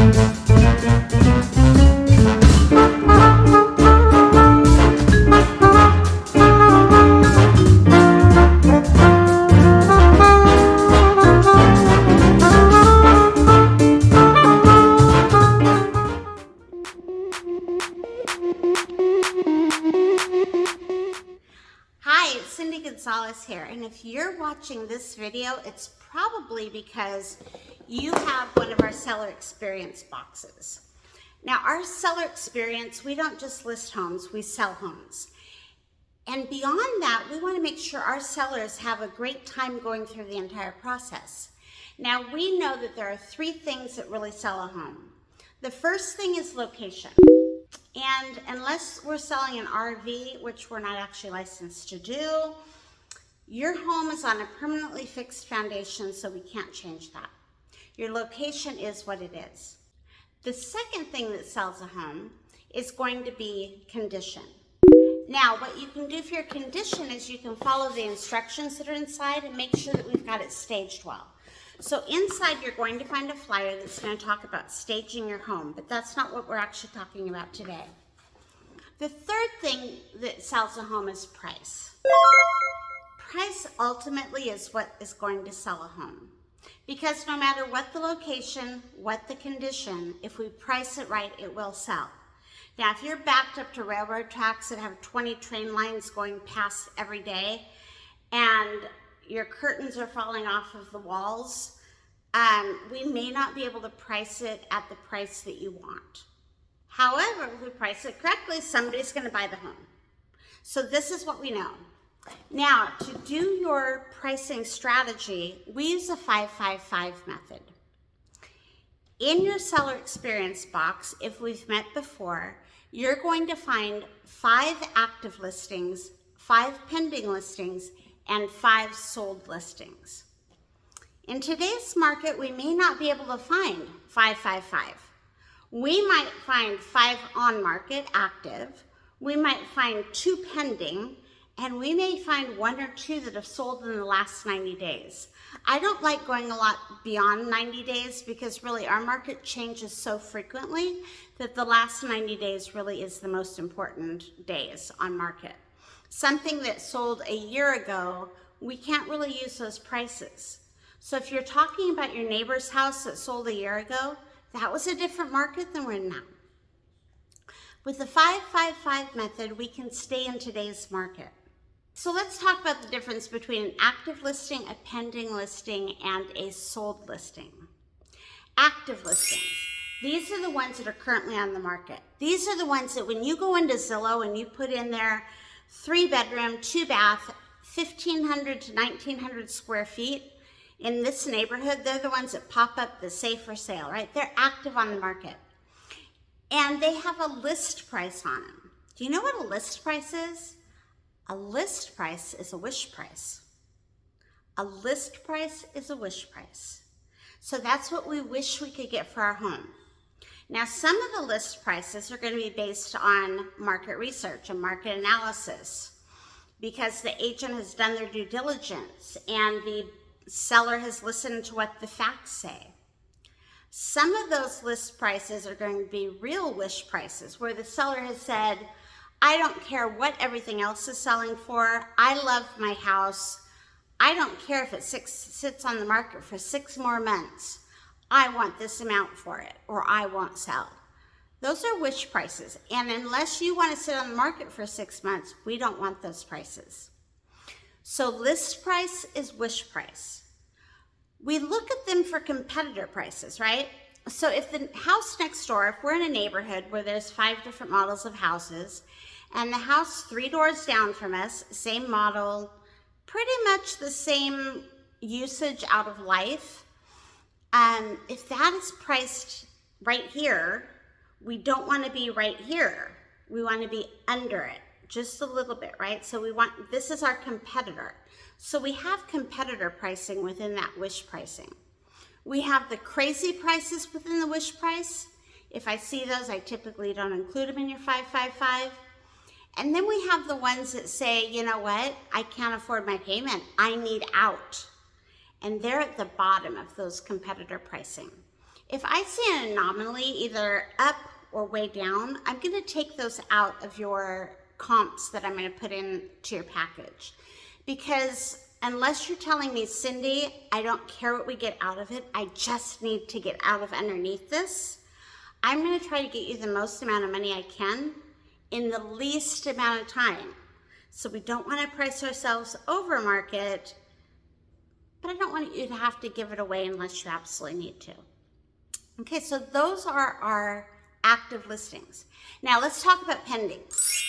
Hi, it's Gonzalez here, and if you're watching this video, it's probably because you have one of our seller experience boxes. Now, our seller experience, we don't just list homes, we sell homes. And beyond that, we want to make sure our sellers have a great time going through the entire process. Now, we know that there are three things that really sell a home. The first thing is location. And unless we're selling an RV, which we're not actually licensed to do, your home is on a permanently fixed foundation, so we can't change that. Your location is what it is. The second thing that sells a home is going to be condition. Now, what you can do for your condition is you can follow the instructions that are inside and make sure that we've got it staged well. So inside, you're going to find a flyer that's going to talk about staging your home, but that's not what we're actually talking about today. The third thing that sells a home is price. Price ultimately is what is going to sell a home. Because no matter what the location, what the condition, if we price it right, it will sell. Now, if you're backed up to railroad tracks that have 20 train lines going past every day, and your curtains are falling off of the walls, we may not be able to price it at the price that you want. However, if we price it correctly, somebody's going to buy the home. So this is what we know. Now, to do your pricing strategy, we use a 5-5-5 method. In your seller experience box, if we've met before, you're going to find 5 active listings, 5 pending listings, and 5 sold listings. In today's market, we may not be able to find 5-5-5. We might find 5 on market active, we might find 2 pending, and we may find 1 or 2 that have sold in the last 90 days. I don't like going a lot beyond 90 days because really our market changes so frequently that the last 90 days really is the most important days on market. Something that sold a year ago, we can't really use those prices. So if you're talking about your neighbor's house that sold a year ago, that was a different market than we're in now. With the 5-5-5 method, we can stay in today's market. So let's talk about the difference between an active listing, a pending listing, and a sold listing. Active listings. These are the ones that are currently on the market. These are the ones that when you go into Zillow and you put in there 3-bedroom, 2-bath, 1,500 to 1,900 square feet, in this neighborhood, they're the ones that pop up the say for sale, right? They're active on the market. And they have a list price on them. Do you know what a list price is? A list price is a wish price. A list price is a wish price. So that's what we wish we could get for our home. Now, some of the list prices are going to be based on market research and market analysis because the agent has done their due diligence and the seller has listened to what the facts say. Some of those list prices are going to be real wish prices where the seller has said, I don't care what everything else is selling for. I love my house. I don't care if it sits on the market for 6 more months. I want this amount for it, or I won't sell. Those are wish prices. And unless you want to sit on the market for 6 months, we don't want those prices. So list price is wish price. We look at them for competitor prices, right? So if the house next door, if we're in a neighborhood where there's 5 different models of houses, and the house 3 doors down from us, same model, pretty much the same usage out of life, if that is priced right here, we don't want to be right here. We want to be under it, just a little bit, right? So this is our competitor. So we have competitor pricing within that wish pricing. We have the crazy prices within the wish price. If I see those, I typically don't include them in your 5-5-5. And then we have the ones that say, you know what, I can't afford my payment, I need out. And they're at the bottom of those competitor pricing. If I see an anomaly either up or way down, I'm going to take those out of your comps that I'm going to put into your package. Because unless you're telling me, Cindy, I don't care what we get out of it, I just need to get out of underneath this, I'm going to try to get you the most amount of money I can in the least amount of time. So we don't want to price ourselves over market, but I don't want you to have to give it away unless you absolutely need to. Okay, so those are our active listings. Now let's talk about pendings.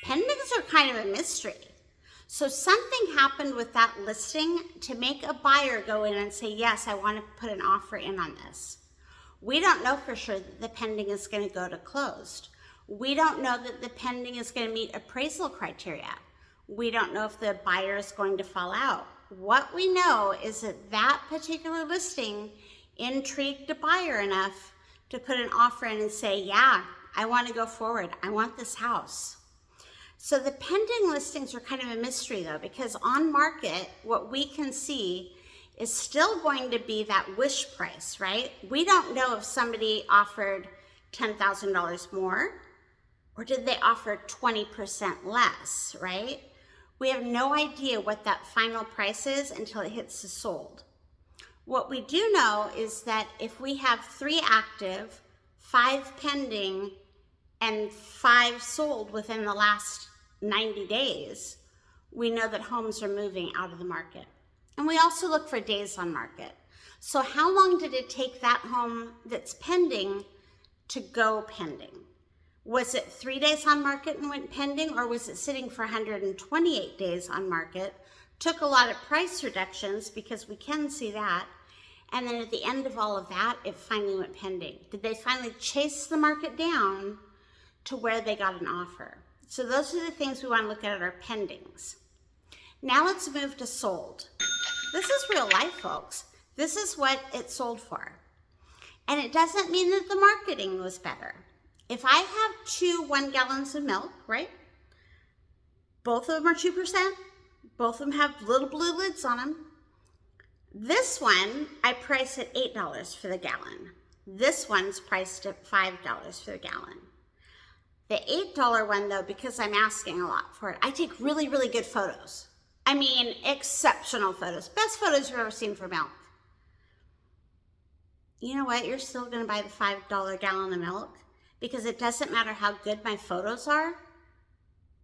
Pendings are kind of a mystery. So something happened with that listing to make a buyer go in and say, yes, I want to put an offer in on this. We don't know for sure that the pending is going to go to closed. We don't know that the pending is going to meet appraisal criteria. We don't know if the buyer is going to fall out. What we know is that that particular listing intrigued a buyer enough to put an offer in and say, yeah, I want to go forward. I want this house. So the pending listings are kind of a mystery though, because on market, what we can see is still going to be that wish price, right? We don't know if somebody offered $10,000 more or did they offer 20% less, right? We have no idea what that final price is until it hits the sold. What we do know is that if we have 3 active, 5 pending, and 5 sold within the last 90 days, we know that homes are moving out of the market. And we also look for days on market. So how long did it take that home that's pending to go pending? Was it 3 days on market and went pending, or was it sitting for 128 days on market? Took a lot of price reductions, because we can see that. And then at the end of all of that, it finally went pending. Did they finally chase the market down to where they got an offer? So those are the things we want to look at our pendings. Now let's move to sold. This is real life, folks. This is what it sold for. And it doesn't mean that the marketing was better. If I have 2 1-gallons of milk, right? Both of them are 2%. Both of them have little blue lids on them. This one, I price at $8 for the gallon. This one's priced at $5 for the gallon. The $8 one though, because I'm asking a lot for it, I take really, really good photos. I mean, exceptional photos. Best photos you've ever seen for milk. You know what? You're still gonna buy the $5 gallon of milk, because it doesn't matter how good my photos are.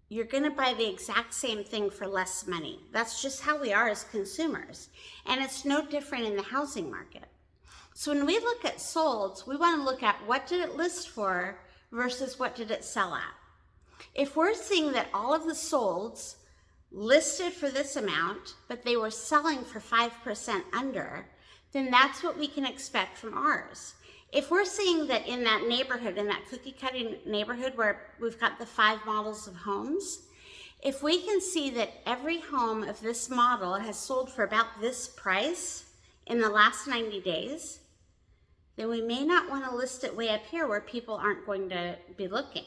You're gonna buy the exact same thing for less money. That's just how we are as consumers. And it's no different in the housing market. So when we look at solds, we wanna look at what did it list for versus what did it sell at. If we're seeing that all of the solds listed for this amount, but they were selling for 5% under, then that's what we can expect from ours. If we're seeing that in that neighborhood, in that cookie cutting neighborhood where we've got the 5 models of homes, if we can see that every home of this model has sold for about this price in the last 90 days, then we may not want to list it way up here where people aren't going to be looking.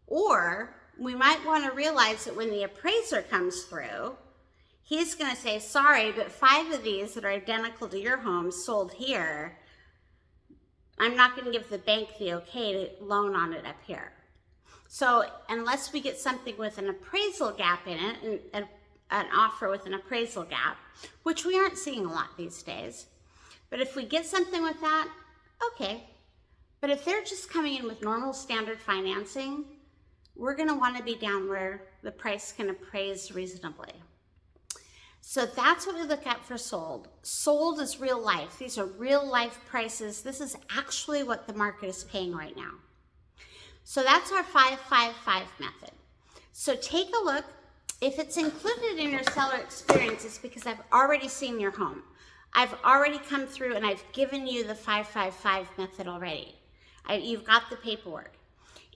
Or we might want to realize that when the appraiser comes through, he's going to say, sorry, but 5 of these that are identical to your home sold here. I'm not going to give the bank the okay to loan on it up here. So unless we get something with an appraisal gap in it, an offer with an appraisal gap, which we aren't seeing a lot these days, but if we get something with that, okay. But if they're just coming in with normal standard financing, we're going to want to be down where the price can appraise reasonably. So that's what we look at for sold. Sold is real life. These are real life prices. This is actually what the market is paying right now. So that's our 555 method. So take a look. If it's included in your seller experience, it's because I've already seen your home. I've already come through and I've given you the 555 method already. You've got the paperwork.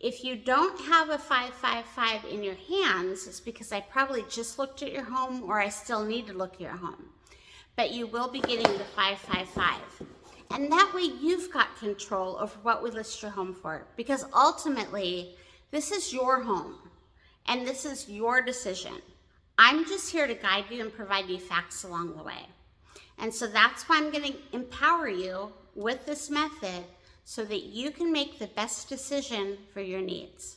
If you don't have a 555 in your hands, it's because I probably just looked at your home or I still need to look at your home. But you will be getting the 555. And that way you've got control over what we list your home for, because ultimately this is your home and this is your decision. I'm just here to guide you and provide you facts along the way. And so that's why I'm going to empower you with this method so that you can make the best decision for your needs.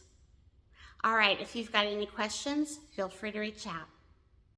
All right, if you've got any questions, feel free to reach out.